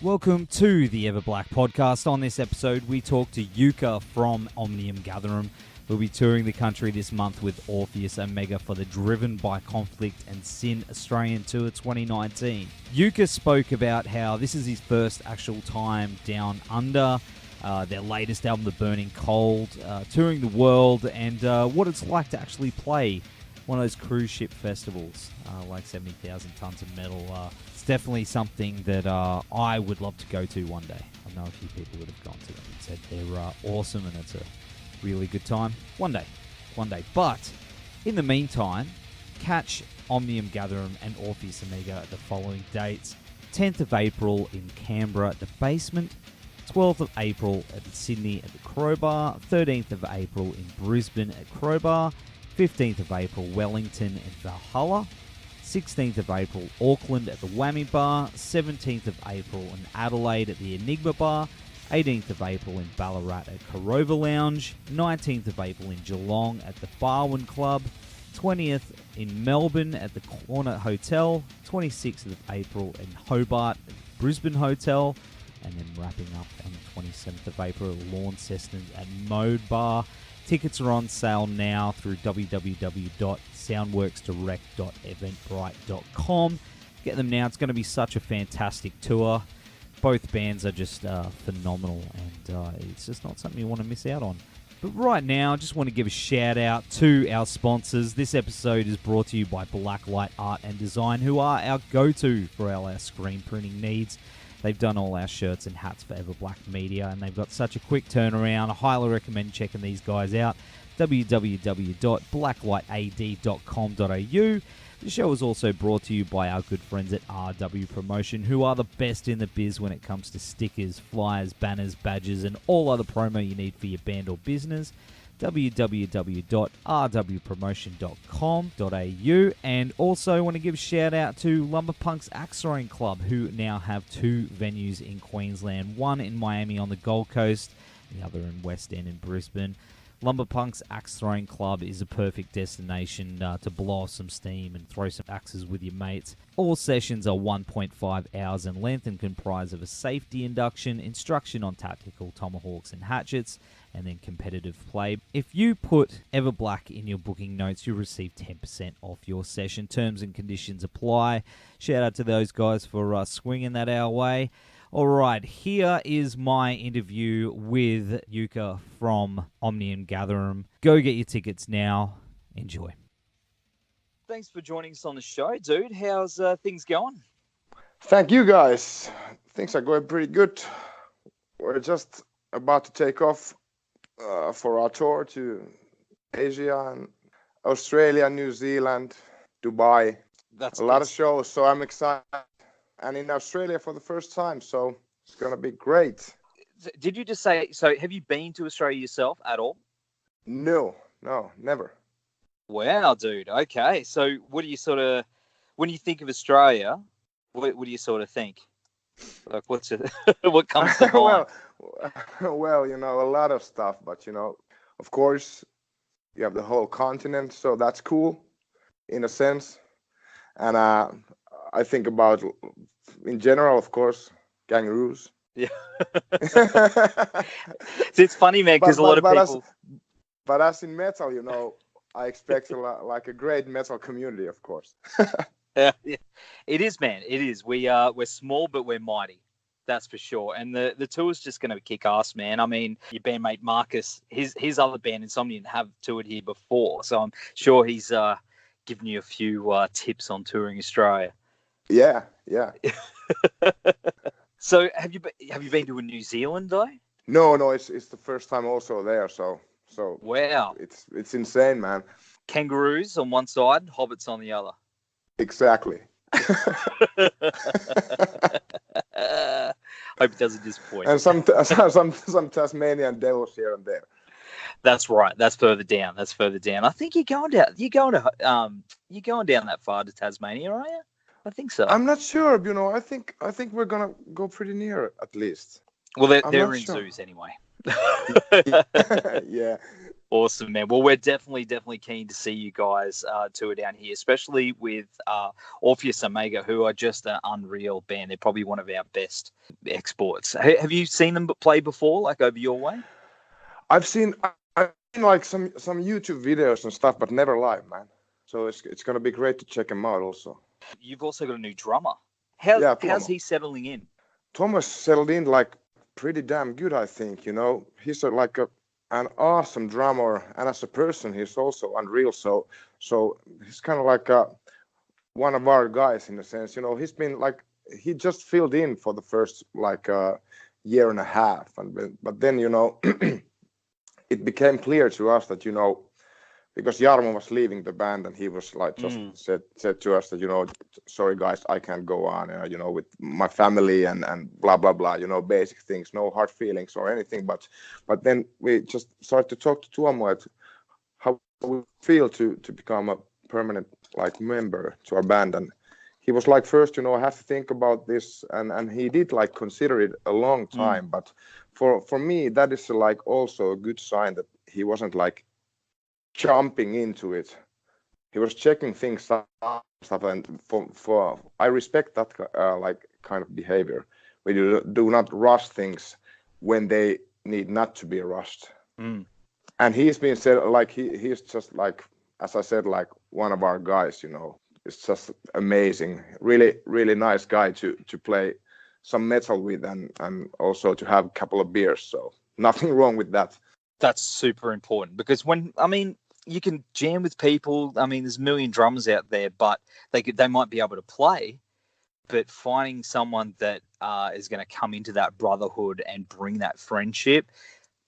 Welcome to the EVERBLACK podcast. On this episode, we talk to Jukka from Omnium Gatherum, who'll be touring the country this month with Orpheus Omega for the Driven by Conflict and Sin Australian Tour 2019. Jukka spoke about how this is his first actual time down under, their latest album, The Burning Cold, touring the world, and what it's like to actually play one of those cruise ship festivals, like 70,000 tons of metal. It's definitely something that I would love to go to one day. I know a few people that have gone to them and said they're awesome and it's a really good time. One day. But in the meantime, catch Omnium Gatherum and Orpheus Omega at the following dates. 10th of April in Canberra at the Basement, 12th of April at Sydney at the Crowbar, 13th of April in Brisbane at Crowbar, 15th of April Wellington and Valhalla, 16th of April Auckland at the Whammy Bar, 17th of April in Adelaide at the Enigma Bar, 18th of April in Ballarat at Corova Lounge, 19th of April in Geelong at the Barwon Club, 20th in Melbourne at the Corner Hotel, 26th of April in Hobart at Brisbane Hotel, and then wrapping up on the 27th of April at Launceston at Mode Bar. Tickets are on sale now through www.soundworksdirect.eventbrite.com. Get them now. It's going to be such a fantastic tour. Both bands are just phenomenal, and it's just not something you want to miss out on. But right now, I just want to give a shout out to our sponsors. This episode is brought to you by Blacklight Art and Design, who are our go-to for our screen printing needs. They've done all our shirts and hats for EverBlack Media, and they've got such a quick turnaround. I highly recommend checking these guys out. www.blacklightad.com.au. The show is also brought to you by our good friends at RW Promotion, who are the best in the biz when it comes to stickers, flyers, banners, badges, and all other promo you need for your band or business. www.rwpromotion.com.au. And also want to give a shout out to Lumberpunks Axe Throwing Club, who now have two venues in Queensland, one in Miami on the Gold Coast, the other in West End in Brisbane. Lumberpunks Axe Throwing Club is a perfect destination to blow off some steam and throw some axes with your mates. All sessions are 1.5 hours in length and comprise of a safety induction, instruction on tactical tomahawks and hatchets, and then competitive play. If you put EverBlack in your booking notes, you'll receive 10% off your session. Terms and conditions apply. Shout out to those guys for swinging that our way. All right, here is my interview with Jukka from Omnium Gatherum. Go get your tickets now. Enjoy. Thanks for joining us on the show, dude. How's things going? Thank you, guys. Things are going pretty good. We're just about to take off for our tour to Asia and Australia, New Zealand, Dubai. That's a lot of shows, so I'm excited. And in Australia for the first time, so it's going to be great. Did you just say, so have you been to Australia yourself at all? No, never. Wow, dude. Okay, so what do you sort of, when you think of Australia, what do you sort of think? Like, what comes to mind? well, a lot of stuff, but, of course, you have the whole continent, so that's cool in a sense. And I think about, in general, of course, kangaroos. Yeah. It's funny, man, because a lot of people... But as in metal, I expect like a great metal community, of course. Yeah, it is, man. It is. We're small, but we're mighty. That's for sure. And the tour's just going to kick ass, man. I mean, your bandmate Marcus, his other band, Insomnium, have toured here before. So I'm sure he's given you a few tips on touring Australia. Yeah. So have you been to New Zealand though? No, it's the first time also there. So wow, it's insane, man. Kangaroos on one side, hobbits on the other. Exactly. Hope it doesn't disappoint. And some Tasmanian devils here and there. That's right. That's further down. I think you're going down that far to Tasmania, are you? I think so. I'm not sure. I think we're gonna go pretty near at least. Well, they're in zoos anyway. Yeah. Awesome, man. Well, we're definitely keen to see you guys tour down here, especially with Orpheus Omega, who are just an unreal band. They're probably one of our best exports. Have you seen them play before, like over your way? I've seen like some YouTube videos and stuff, but never live, man. So it's gonna be great to check them out also. You've also got a new drummer. How's he settling in? Thomas settled in like pretty damn good, I think. You know, he's an awesome drummer, and as a person, he's also unreal. So he's kind of like one of our guys in a sense. You know, he's been like he just filled in for the first like year and a half, but then you know. It became clear to us that, you know, because Jarmo was leaving the band and he was like just said to us that, you know, sorry guys, I can't go on, you know, with my family and blah blah blah, you know, basic things, no hard feelings or anything. But then we just started to talk to Tuomo at how we feel to become a permanent like member to our band, and he was like, first, you know, I have to think about this, and he did like consider it a long time. But for me, that is like also a good sign that he wasn't like jumping into it. He was checking things out, and for I respect that like kind of behavior. We do not rush things when they need not to be rushed. And he's been said like he's just like, as I said, like one of our guys, you know. It's just amazing, really nice guy to play some metal with and also to have a couple of beers. So nothing wrong with that. That's super important because you can jam with people. I mean, there's a million drummers out there, but they might be able to play, but finding someone that is going to come into that brotherhood and bring that friendship,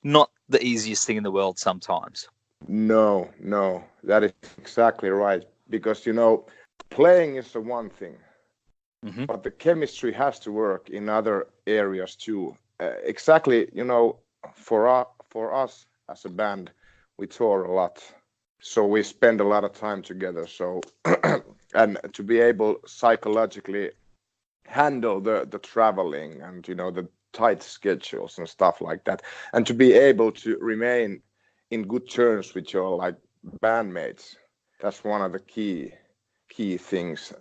not the easiest thing in the world sometimes. No, that is exactly right. Because, you know, playing is the one thing, but the chemistry has to work in other areas too. Exactly, you know, for us as a band, we tour a lot, so we spend a lot of time together. So, and to be able psychologically handle the traveling and, you know, the tight schedules and stuff like that, and to be able to remain in good terms with your like bandmates, that's one of the key things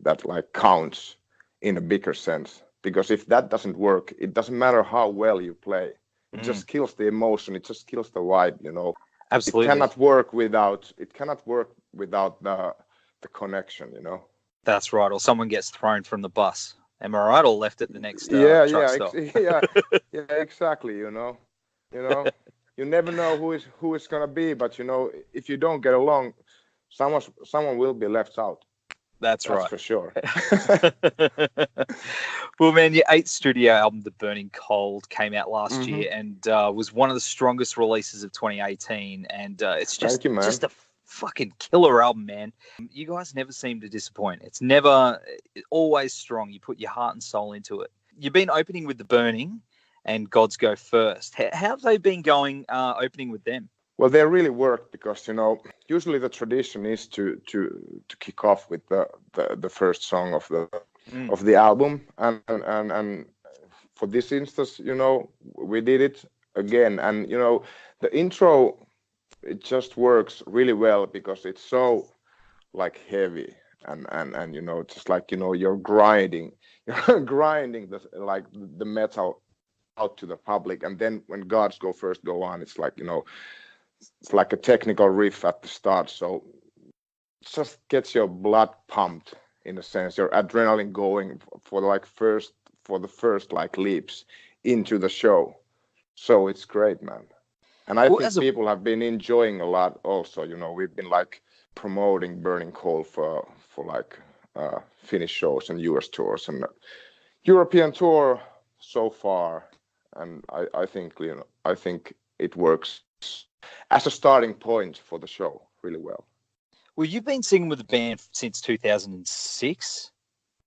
that like counts in a bigger sense. Because if that doesn't work, it doesn't matter how well you play. It just kills the emotion. It just kills the vibe. You know, absolutely. It cannot work without the connection. You know. That's right. Or someone gets thrown from the bus. Am I right? Or left at the next truck stop. Yeah, exactly. You know, you never know who is gonna be. But you know, if you don't get along, someone will be left out. That's right. For sure. Well, man, your 8th studio album, The Burning Cold, came out last year and was one of the strongest releases of 2018. And it's just a fucking killer album, man. You guys never seem to disappoint. It's always strong. You put your heart and soul into it. You've been opening with The Burning and Gods Go First. How have they been going opening with them? Well, they really worked because, you know, usually the tradition is to kick off with the first song of the album, and for this instance, you know, we did it again, and you know, the intro, it just works really well because it's so like heavy and you know, just like, you know, you're grinding the metal out to the public, and then when Gods Go First go on, it's like, you know, it's like a technical riff at the start, so it just gets your blood pumped in a sense, your adrenaline going for the first like leaps into the show. So it's great, man. And I think people have been enjoying a lot also. You know, we've been like promoting Burning Cold for like Finnish shows and US tours and European tour so far, and I think, you know, I think it works as a starting point for the show really well. Well, you've been singing with the band since 2006,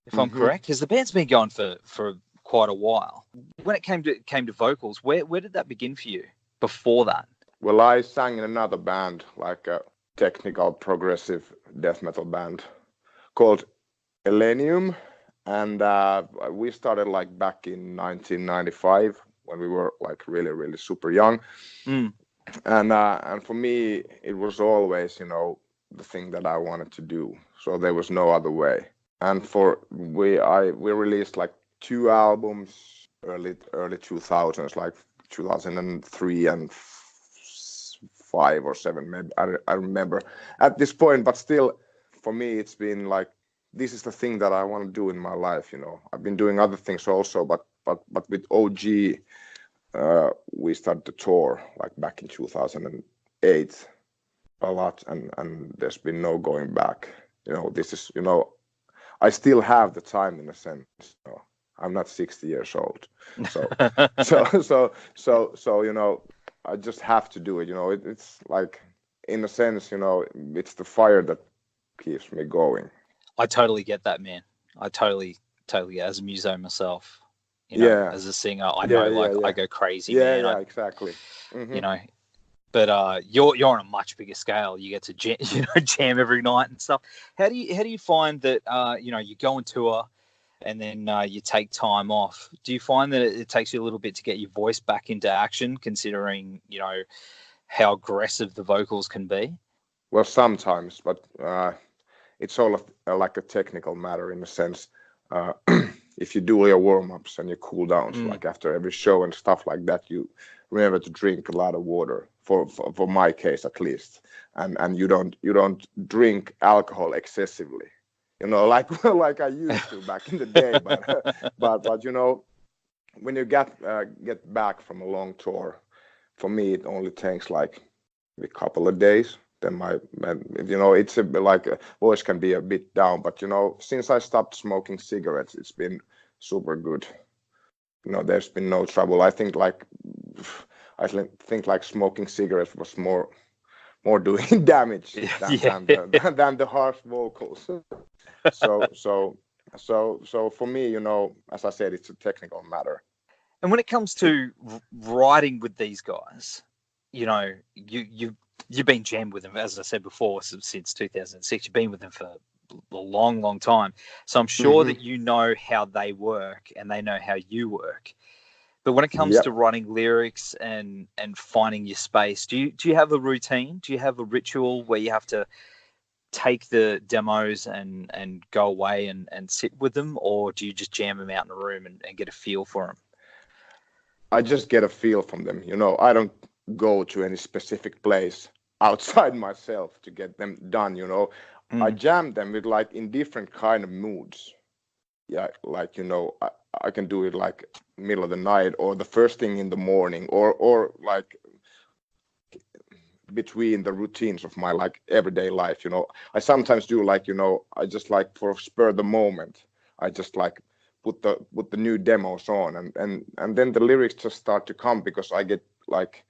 if I'm correct, because the band's been going for quite a while. When it came to vocals, where did that begin for you before that? Well, I sang in another band, like a technical progressive death metal band called Elenium, and we started like back in 1995 when we were like really super young. And for me, it was always, the thing that I wanted to do. So there was no other way. And we released like 2 albums early 2000s, like 2003 and 5 or 7, maybe. I remember at this point, but still, for me, it's been like, this is the thing that I want to do in my life. I've been doing other things also, but with OG, we started the tour like back in 2008 a lot, and there's been no going back. This is, I still have the time in a sense. I'm not 60 years old, so I just have to do it. It's like, in a sense, it's the fire that keeps me going. I totally get that, man. I totally as a muso myself, as a singer, I know I go crazy, man. Yeah, exactly. Mm-hmm. But you're on a much bigger scale. You get to jam every night and stuff. How do you find that you go on tour and then you take time off? Do you find that it takes you a little bit to get your voice back into action, considering how aggressive the vocals can be? Well, sometimes, but it's all like a technical matter in a sense. If you do your warm-ups and your cool downs, like after every show and stuff like that, you remember to drink a lot of water. For my case, at least, and you don't drink alcohol excessively, like I used to back in the day. But when you get back from a long tour, for me it only takes like a couple of days. Then it's like voice can be a bit down, but since I stopped smoking cigarettes, it's been super good. There's been no trouble. I think like smoking cigarettes was more doing damage than the harsh vocals. So for me, as I said, it's a technical matter. And when it comes to writing with these guys, you've been jammed with them, as I said before, since 2006. You've been with them for a long, long time. So I'm sure that you know how they work and they know how you work. But when it comes to writing lyrics and finding your space, do you have a routine? Do you have a ritual where you have to take the demos and go away and sit with them, or do you just jam them out in a room and get a feel for them? I just get a feel from them. I don't go to any specific place outside myself to get them done. I jam them with like in different kind of moods. Yeah, like I can do it like middle of the night or the first thing in the morning or like between the routines of my like everyday life. I sometimes do like I just like for spur of the moment, I just like put the new demos on and then the lyrics just start to come because I get like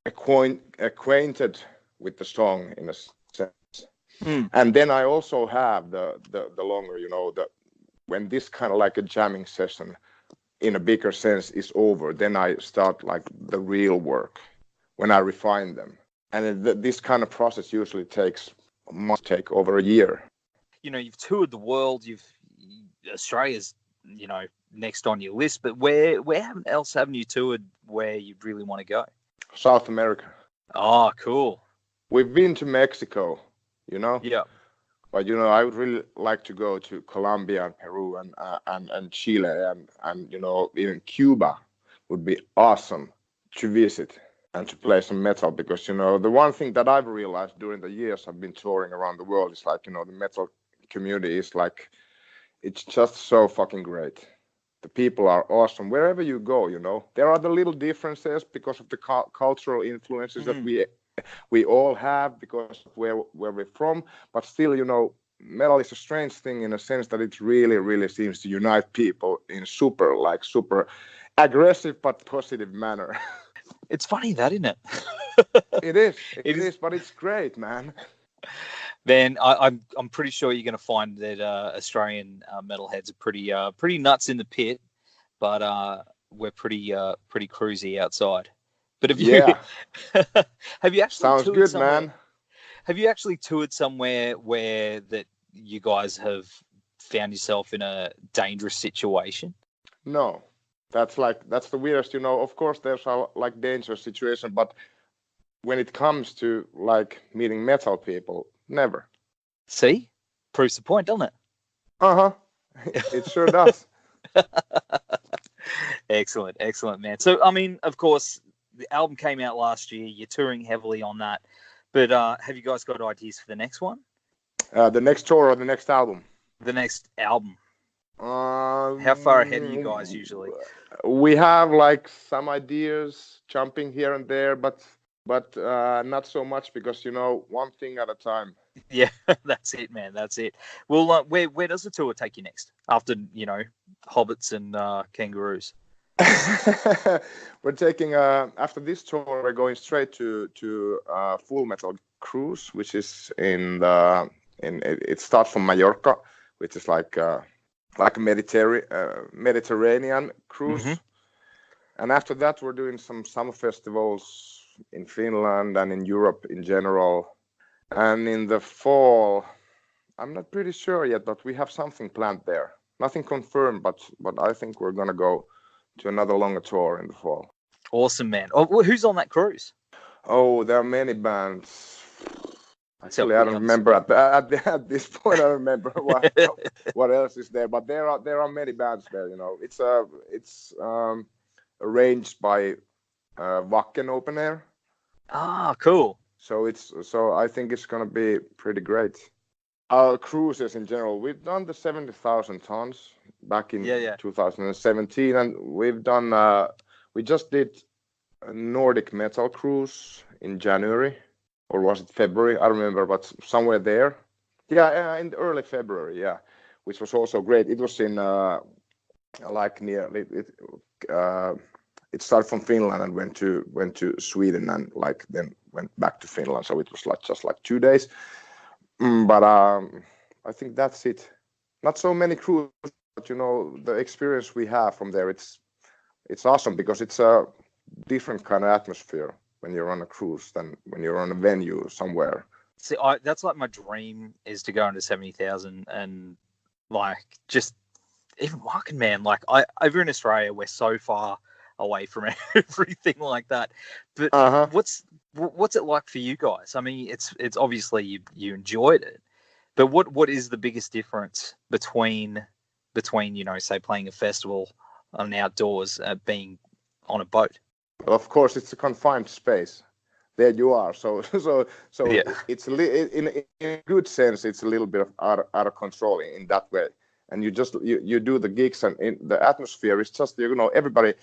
acquainted with the song in a sense. And then I also have the longer, when this kind of like a jamming session in a bigger sense is over, then I start like the real work when I refine them. And this kind of process usually must take over a year. You've toured the world. Australia's, next on your list, but where else haven't you toured where you really want to go? South America. Oh, cool. We've been to Mexico, Yeah. But I would really like to go to Colombia and Peru and Chile and even Cuba would be awesome to visit and to play some metal because the one thing that I've realized during the years I've been touring around the world is like the metal community is like it's just so fucking great. The people are awesome wherever you go. There are the little differences because of the cultural influences that we all have because of where we're from, but still, metal is a strange thing in a sense that it really, really seems to unite people in super aggressive but positive manner. It's funny that, isn't it? It is, but it's great, man. Then I'm pretty sure you're going to find that Australian metalheads are pretty nuts in the pit, but we're pretty cruisy outside. But have you actually sounds toured good, somewhere, man? Have you actually toured somewhere where that you guys have found yourself in a dangerous situation? No, that's the weirdest. Of course, there's a like dangerous situation, but when it comes to like meeting metal people, never. See, proves the point, doesn't it? It sure does. Excellent, man. So, I mean, of course, the album came out last year. You're touring heavily on that, but have you guys got ideas for the next one? The next tour or the next album? The next album. How far ahead are you guys usually? We have like some ideas jumping here and there, but not so much because, you know, one thing at a time. Yeah, that's it, man. That's it. Well, where does the tour take you next? After, you know, hobbits and kangaroos. We're taking after this tour, we're going straight to Full Metal Cruise, which is it starts from Mallorca, which is like a Mediterranean cruise. Mm-hmm. And after that, we're doing some summer festivals in Finland and in Europe in general. And in the fall, I'm not pretty sure yet, but we have something planned there. Nothing confirmed, but I think we're gonna go to another longer tour in the fall. Awesome, man. Oh, who's on that cruise? Oh, there are many bands. Actually, I don't remember at this point. I don't remember what else is there, but there are many bands there. You know, it's arranged by Wacken Open Air. Ah, cool. So I think it's gonna be pretty great. Our cruises in general, we've done the 70,000 tons back in 2017, and we've done we just did a Nordic metal cruise in January, or was it February? I don't remember, but somewhere there. Yeah, in early February, yeah, which was also great. It was in like near it started from Finland and went to Sweden and like then went back to Finland. So it was like just like 2 days. But I think that's it. Not so many cruises, but you know the experience we have from there. It's awesome because it's a different kind of atmosphere when you're on a cruise than when you're on a venue somewhere. See, that's like my dream is to go into 70,000 and like just even Wacken, man. Like over in Australia, we're so far away from everything like that. But what's it like for you guys? I mean, it's obviously you enjoyed it, but what is the biggest difference between you know, say playing a festival on outdoors being on a boat? Well, of course, it's a confined space. There you are. So yeah. It's in a good sense, it's a little bit of out of control in that way. And you do the gigs, and the atmosphere is just, you know, everybody,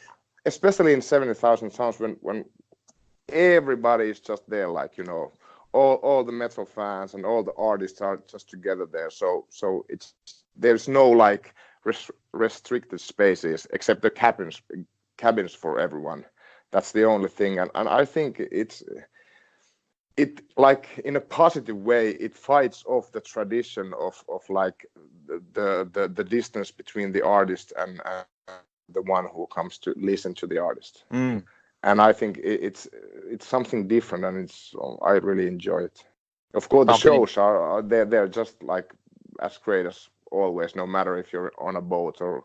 especially in 70,000 tons when everybody is just there, like, you know, all the metal fans and all the artists are just together there. So there's no like restricted spaces except the cabins for everyone. That's the only thing, and I think it like in a positive way it fights off the tradition of like the distance between the artist and the one who comes to listen to the artist. And I think it's something different, and I really enjoy it. Of course, the shows are they're just like as great as always, no matter if you're on a boat or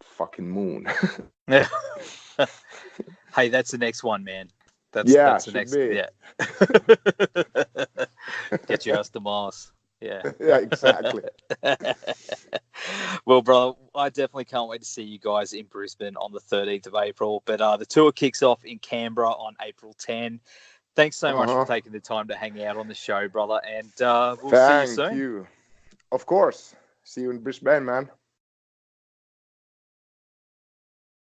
fucking moon. Yeah. Hey, that's the next one, man. That's the next. Be. Yeah. Get your ass to Mars. Yeah. Yeah, exactly. Well, brother, I definitely can't wait to see you guys in Brisbane on the 13th of April. But the tour kicks off in Canberra on April 10. Thanks so much for taking the time to hang out on the show, brother. And we'll see you soon. Thank you. Of course. See you in Brisbane, man.